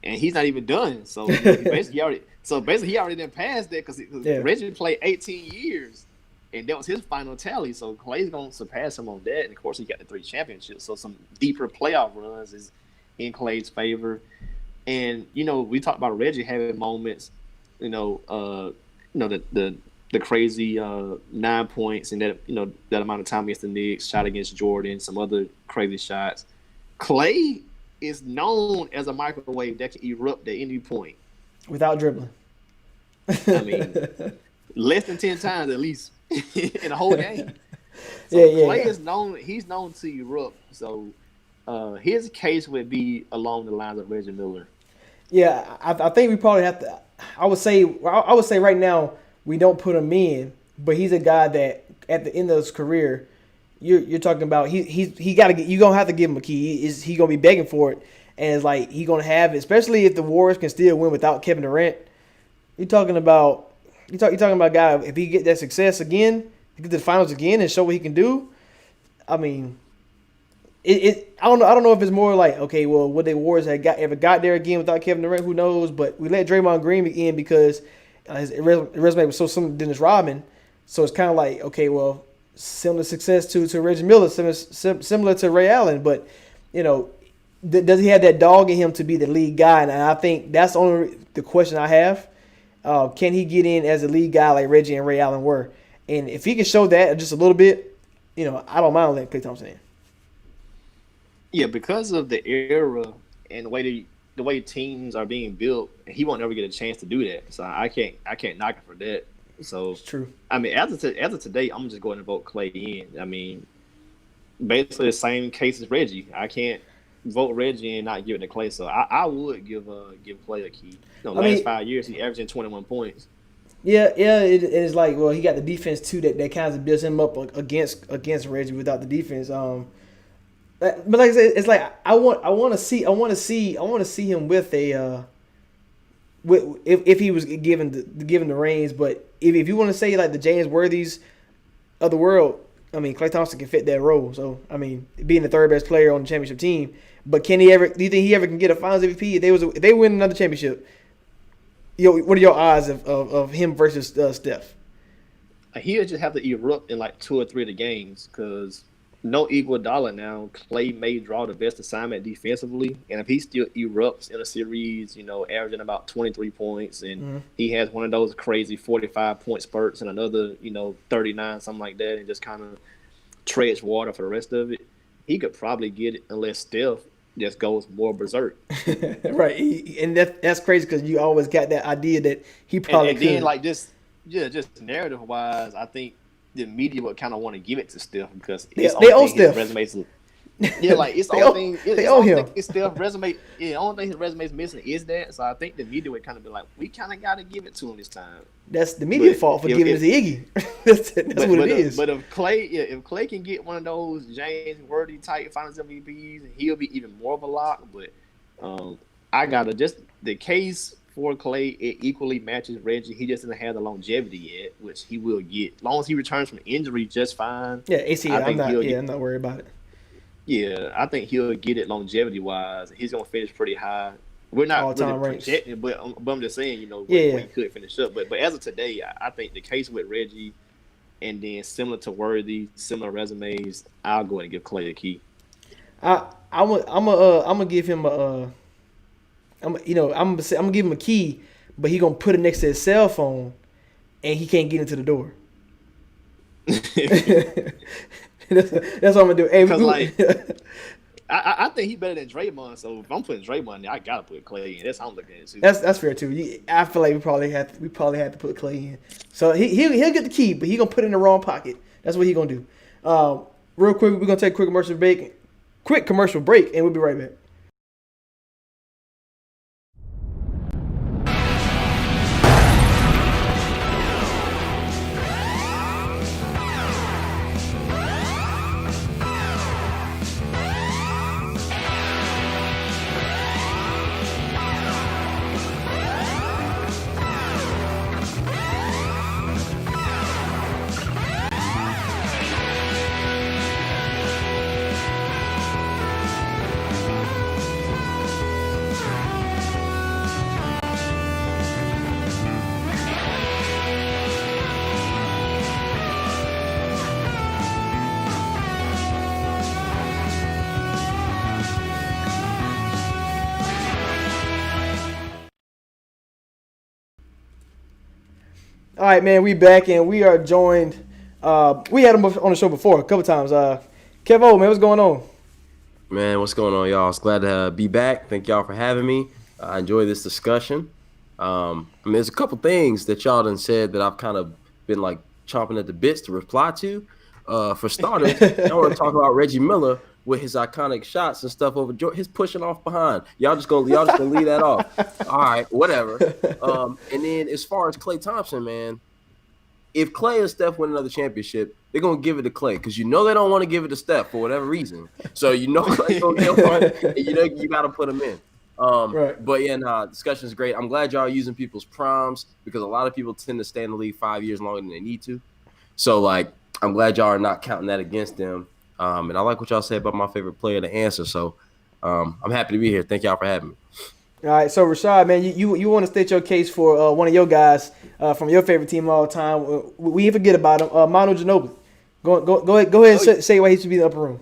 and he's not even done. So he already done passed that because Reggie played 18 years, and that was his final tally. So Klay's gonna surpass him on that. And of course, he got the 3 championships. So some deeper playoff runs is in Klay's favor. And we talked about Reggie having moments, the crazy 9 points and that that amount of time against the Knicks, shot against Jordan, some other crazy shots. Klay is known as a microwave that can erupt at any point without dribbling. I mean, less than 10 times at least in a whole game. So Klay is known; he's known to erupt. So his case would be along the lines of Reggie Miller. Yeah, I think we probably have to. I would say right now we don't put him in, but he's a guy that at the end of his career, you're talking about he got to get. You're gonna have to give him a key. He gonna be begging for it, and it's like he gonna have it, especially if the Warriors can still win without Kevin Durant. You're talking about a guy, if he get that success again, he get to the finals again and show what he can do. I mean. I don't know if it's more like, okay, well, would the Warriors ever got there again without Kevin Durant? Who knows? But we let Draymond Green in because his resume was so similar to Dennis Rodman. So it's kind of like, okay, well, similar success to Reggie Miller, similar to Ray Allen. But, does he have that dog in him to be the lead guy? And I think that's only the question I have. Can he get in as a lead guy like Reggie and Ray Allen were? And if he can show that just a little bit, I don't mind letting Klay Thompson in. Yeah, because of the era and the way teams are being built, he won't ever get a chance to do that. So I can't knock him for that. So it's true. I mean, as of today, I'm just going to vote Klay in. I mean, basically the same case as Reggie. I can't vote Reggie and not give it to Klay. So I would give Klay a key. Last 5 years he's averaging 21 points. Yeah, it is like, well, he got the defense too that kind of builds him up against Reggie without the defense. But like I said, it's like I want to see him with if he was given the reins. But if you want to say like the James Worthies of the world, I mean, Klay Thompson can fit that role. So I mean, being the third best player on the championship team, but can he ever? Do you think he ever can get a Finals MVP if they win another championship? What are your odds of him versus Steph? He'll just have to erupt in like 2 or 3 of the games because no Iguodala now. Klay may draw the best assignment defensively, and if he still erupts in a series, averaging about 23 points, and he has one of those crazy 45-point spurts and another, 39, something like that, and just kind of treads water for the rest of it, he could probably get it unless Steph just goes more berserk. Right, and that's crazy because you always got that idea that he probably and could. Then like just narrative wise, I think the media would kind of want to give it to Steph because they own Steph. His resume's yeah, like it's the only thing. They own him. It's Steph resume. Yeah, the only thing his resume's missing is that. So I think the media would kind of be like, we kind of got to give it to him this time. That's the media fault for giving it to Iggy. that's what it is. But if Klay can get one of those James Worthy type Finals MVPs, he'll be even more of a lock. But I gotta just the case for Klay, it equally matches Reggie. He just doesn't have the longevity yet, which he will get. As long as he returns from injury just fine. Yeah, ACL. I'm not worried about it. Yeah, I think he'll get it longevity-wise. He's going to finish pretty high. We're not really projecting, but I'm just saying, where he could finish up. But as of today, I think the case with Reggie and then similar to Worthy, similar resumes, I'll go ahead and give Klay a key. I'm gonna give him I'm gonna give him a key, but he gonna put it next to his cell phone, and he can't get into the door. That's what I'm gonna do. Hey, I think he's better than Draymond. So if I'm putting Draymond in, I gotta put Klay in. That's how I'm looking at it too. That's fair too. I feel like we probably had to put Klay in. So he'll get the key, but he gonna put it in the wrong pocket. That's what he gonna do. Real quick, we're gonna take a quick commercial break, and we'll be right back. All right, man, we back and we are joined. We had him on the show before a couple times. Kevo, man, what's going on? Man, what's going on, y'all? I was glad to be back. Thank y'all for having me. I enjoy this discussion. There's a couple things that y'all done said that I've kind of been like chomping at the bits to reply to. For starters, I want to talk about Reggie Miller with his iconic shots and stuff over Jordan, his pushing off behind. Y'all just gonna leave that off. All right, whatever. And then as far as Klay Thompson, man, if Klay and Steph win another championship, they're gonna give it to Klay because they don't want to give it to Steph for whatever reason. So Klay's gonna get one, and you gotta put him in. Right. But yeah, discussion is great. I'm glad y'all are using people's proms because a lot of people tend to stay in the league 5 years longer than they need to. So like, I'm glad y'all are not counting that against them. And I like what y'all say about my favorite player to answer. So I'm happy to be here. Thank y'all for having me. All right, so Rashad, man, you want to state your case for one of your guys from your favorite team of all time. We forget about him, Manu Ginobili. Go ahead and say why he should be in the upper room.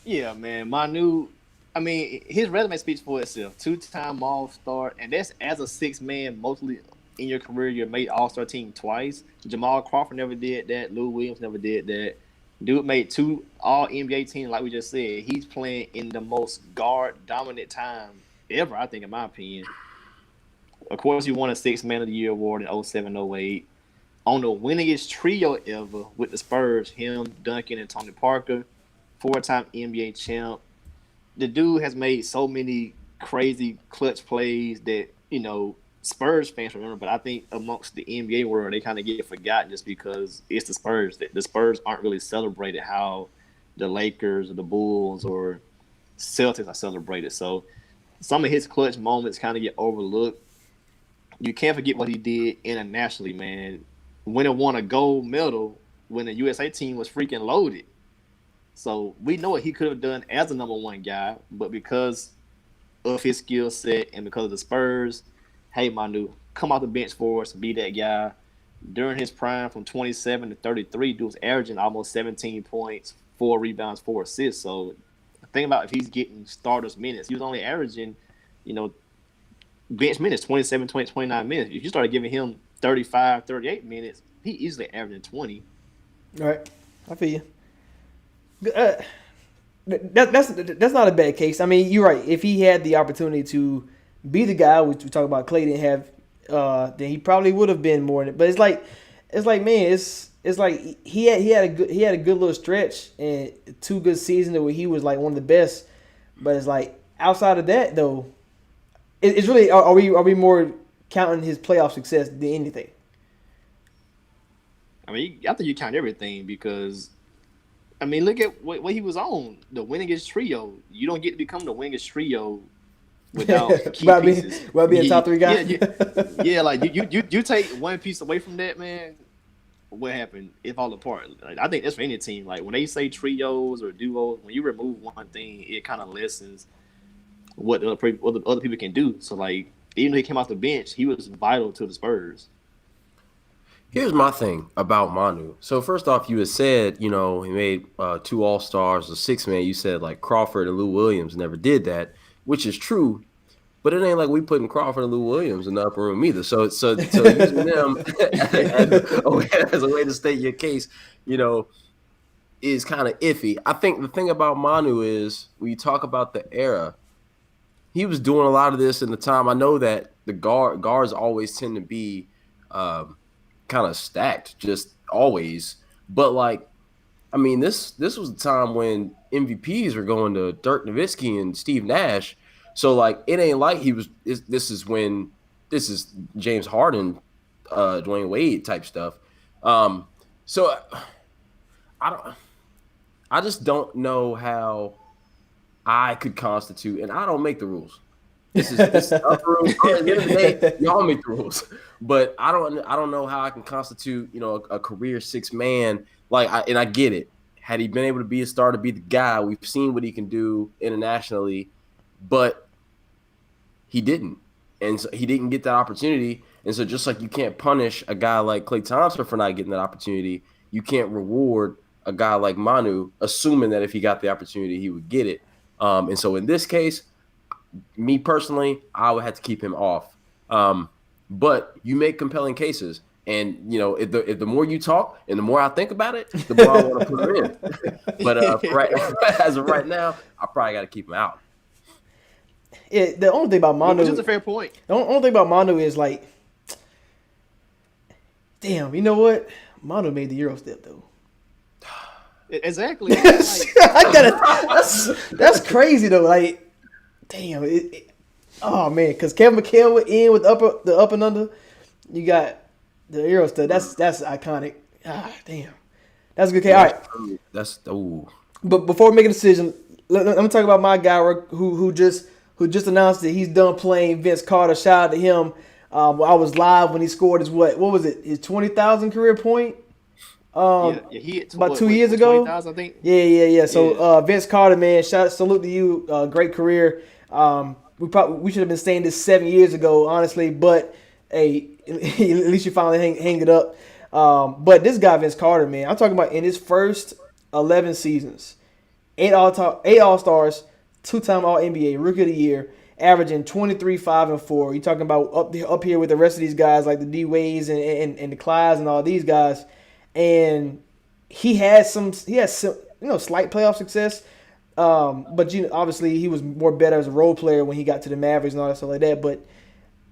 Yeah, man, Manu. I mean, his resume speaks for itself. 2-time All-Star, and that's as a 6-man. Mostly in your career, you made All-Star team twice. Jamal Crawford never did that. Lou Williams never did that. Dude made 2 All-NBA teams, like we just said. He's playing in the most guard-dominant time ever, I think, in my opinion. Of course, he won a 6th Man of the Year award in 07-08. On the winningest trio ever with the Spurs, him, Duncan, and Tony Parker. 4-time NBA champ. The dude has made so many crazy clutch plays that, Spurs fans remember, but I think amongst the NBA world, they kind of get forgotten just because it's the Spurs. The Spurs aren't really celebrated how the Lakers or the Bulls or Celtics are celebrated. So some of his clutch moments kind of get overlooked. you can't forget what he did internationally, man. When it won a gold medal when the USA team was freaking loaded. So we know what he could have done as a number one guy, but because of his skill set and because of the Spurs, hey, Manu, come off the bench for us, be that guy. During his prime from 27 to 33, dude was averaging almost 17 points, 4 rebounds, 4 assists. So think about if he's getting starters minutes. He was only averaging, you know, bench minutes, 27, 20, 29 minutes. If you started giving him 35, 38 minutes, he easily averaging 20. All right, I feel you. That's not a bad case. I mean, you're right. If he had the opportunity to be the guy, which we talk about, Clay didn't have, then he probably would have been more. But it's like, man, it's like he had a good little stretch and 2 good seasons where he was like one of the best. But it's like outside of that though, it's really are we more counting his playoff success than anything? I mean, I think you count everything because, I mean, look at what he was on, the winningest trio. You don't get to become the winningest trio without key pieces. Being top 3 guy. Yeah, like you take one piece away from that, man. What happened? It fall apart. Like, I think that's for any team. Like when they say trios or duos, when you remove one thing, it kind of lessens what the other people can do. So like, even though he came off the bench, he was vital to the Spurs. Here's my thing about Manu. So first off, you had said, you know, he made 2 All-Stars, a 6-man. You said like Crawford and Lou Williams never did that, which is true. But it ain't like we putting Crawford and Lou Williams in the upper room either. So using them as a way to state your case, you know, is kind of iffy. I think the thing about Manu is when you talk about the era, he was doing a lot of this in the time. I know that the guards always tend to be kind of stacked, just always. But like, I mean, this was a time when MVPs were going to Dirk Nowitzki and Steve Nash. So like, it ain't like he was. This is James Harden, Dwayne Wade type stuff. So I just don't know how I could constitute, and I don't make the rules. This is upper room. At the end of the day, y'all make the rules, but I don't know how I can constitute, you know, a career 6-man. Like, I get it. Had he been able to be a star, to be the guy, we've seen what he can do internationally, but he didn't, and so he didn't get that opportunity. And so, just like you can't punish a guy like Klay Thompson for not getting that opportunity, you can't reward a guy like Manu, assuming that if he got the opportunity, he would get it. And so, in this case, me personally, I would have to keep him off. But you make compelling cases, and you know, if the more you talk and the more I think about it, the more I want to put him in. But as of right now, I probably got to keep him out. Yeah, the only thing about Manu, which is a fair point. The only thing about Manu is like, damn, you know what? Manu made the Euro step though. Exactly. That's crazy though. Like, damn. Oh man, because Kevin McHale went in with the up and under. You got the Euro step. That's iconic. Ah, damn. That's a good case. All right. That's ooh. But before we make a decision, let me talk about my guy who just announced that he's done playing Vince Carter. Shout out to him. I was live when he scored his what was it? His 20,000 career point. He hit about 2 years ago. 20,000, I think. Yeah. So Vince Carter, man, salute to you. Great career. We should have been saying this 7 years ago, honestly. But hey, at least you finally hang it up. But this guy, Vince Carter, man, I'm talking about in his first 11 seasons, 8 All-Stars, 2-time All-NBA, Rookie of the Year, averaging 23, 5, and 4. You're talking about up here with the rest of these guys like the D Wades and the Clydes and all these guys. And he has some slight playoff success. But obviously he was more better as a role player when he got to the Mavericks and all that stuff like that.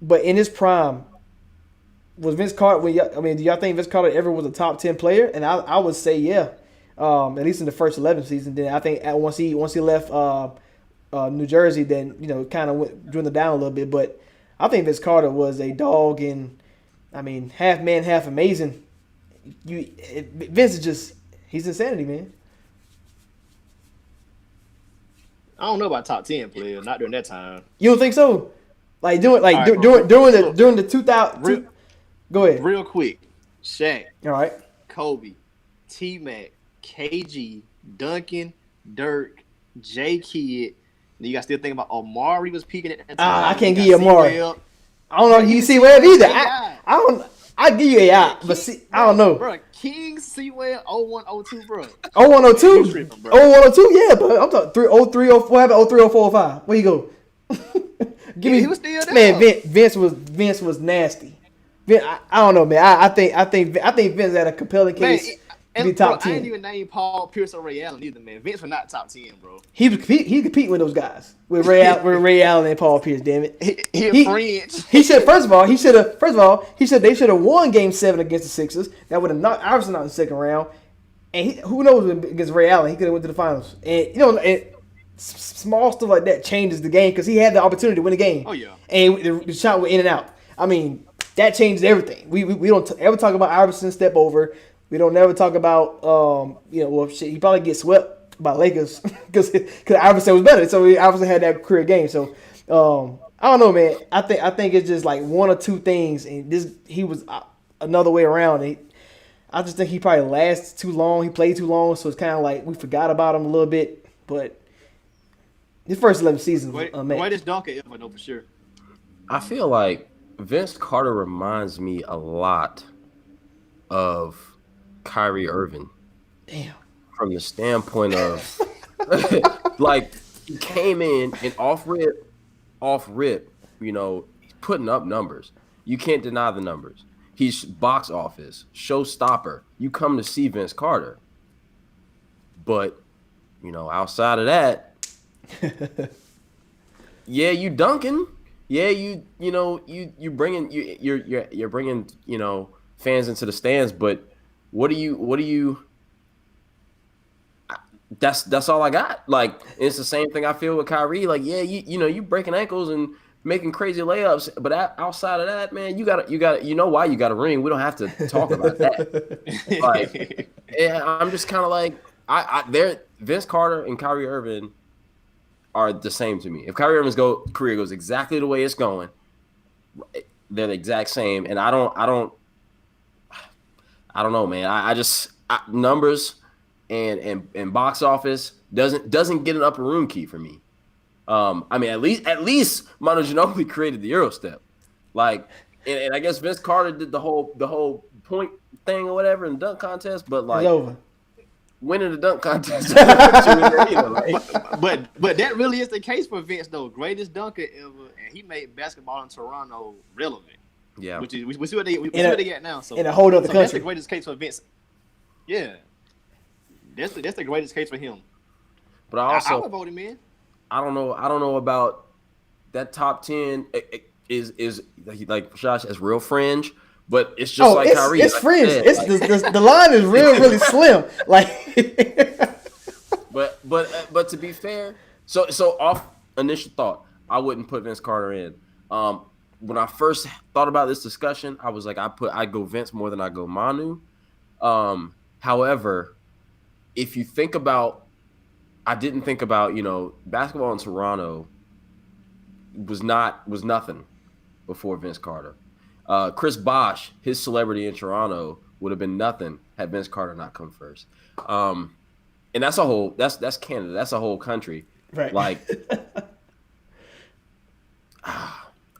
But in his prime, was Vince Carter? Do y'all think Vince Carter ever was a top 10 player? And I would say yeah, at least in the first 11 seasons. Then I think once he left New Jersey, then kind of dwindled down a little bit. But I think Vince Carter was a dog, and I mean half man, half amazing. Vince is he's insanity, man. I don't know about top 10 player, not during that time. You don't think so? Like doing like All right, during the 2000. Real, Go ahead. real quick. Shaq, All right. Kobe, T-Mac, KG, Duncan, Dirk, J. Kidd. Then you got to still think about Omari was peaking at that time. I can't got give you Amari. C-Webb. I don't know if you see Webb either. I don't. I give you AI, but see, I don't know. Bro, King, C-Webb, 0102, bro. 0102, You tripping, bro. 0102, yeah, but I'm talking 03, 04. What happened? 03, 04, 05. Where you go? Give me. He was still there. Man, Vince was nasty. I don't know, man. I think Vince had a compelling Man, case to be top bro, I 10. ain't even name Paul Pierce or Ray Allen either, man. Vince was not top 10, bro. He competing with those guys with Ray Allen and Paul Pierce. Damn it. He French. He said first of all he said they should have won Game 7 against the Sixers. That would have knocked Iverson out in the second round. And who knows against Ray Allen, he could have went to the finals. And small stuff like that changes the game because he had the opportunity to win the game. Oh yeah. And the shot went in and out. I mean, that changes everything. We don't ever talk about Iverson step over. We don't never talk about he probably get swept by Lakers because Iverson was better. So Iverson had that career game. So I don't know, man. I think it's just like one or two things, and he was another way around. I just think he probably lasted too long. He played too long, so it's kind of like we forgot about him a little bit. But his first 11 seasons was amazing. Greatest dunker ever, though, for sure. I feel like Vince Carter reminds me a lot of Kyrie Irving. Damn. From the standpoint of like he came in and off rip, he's putting up numbers. You can't deny the numbers. He's box office, showstopper. You come to see Vince Carter. But, outside of that, yeah, you dunking. Yeah, you're bringing fans into the stands, but what do you that's all I got. Like, it's the same thing I feel with Kyrie. Like, yeah, you breaking ankles and making crazy layups, but outside of that, man, you got why you got a ring. We don't have to talk about that. Like, yeah, I'm just kind of like Vince Carter and Kyrie Irving are the same to me. If Kyrie Irving's career goes exactly the way it's going, they're the exact same. And I don't know, man. I just numbers and box office doesn't get an upper room key for me. I mean, at least Manu Ginobili created the Euro step, like, and I guess Vince Carter did the whole point thing or whatever in the dunk contest, but like, it's over. Winning the dunk contest. But that really is the case for Vince, though. Greatest dunker ever, and he made basketball in Toronto relevant. Yeah, we see what they get now. So in a whole other country. That's the greatest case for Vince. Yeah, that's the greatest case for him. But I would vote him in. I don't know about that top 10 is like Josh as real fringe, but it's just like Kyrie. It's fringe. The line is really slim. Like, but to be fair, so off initial thought, I wouldn't put Vince Carter in. When I first thought about this discussion, I was like, I'd go Vince more than I go Manu. However, if you think about, I didn't think about, basketball in Toronto was nothing before Vince Carter. Chris Bosh, his celebrity in Toronto would have been nothing had Vince Carter not come first. And that's that's Canada. That's a whole country. Right. Like,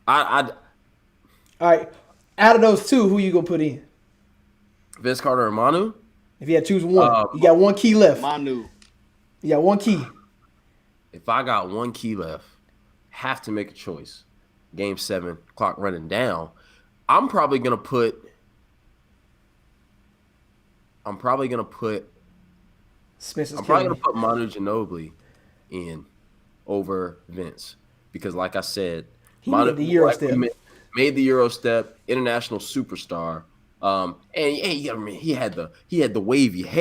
all right. Out of those two, who you gonna put in? Vince Carter and Manu? If you had to choose one, you got one key left. Manu. You got one key. If I got one key left, have to make a choice. Game 7, clock running down. I'm probably gonna put Manu Ginobili in over Vince because, like I said, Manu made the Euro step. Made the Euro step, international superstar. And he had the wavy hair.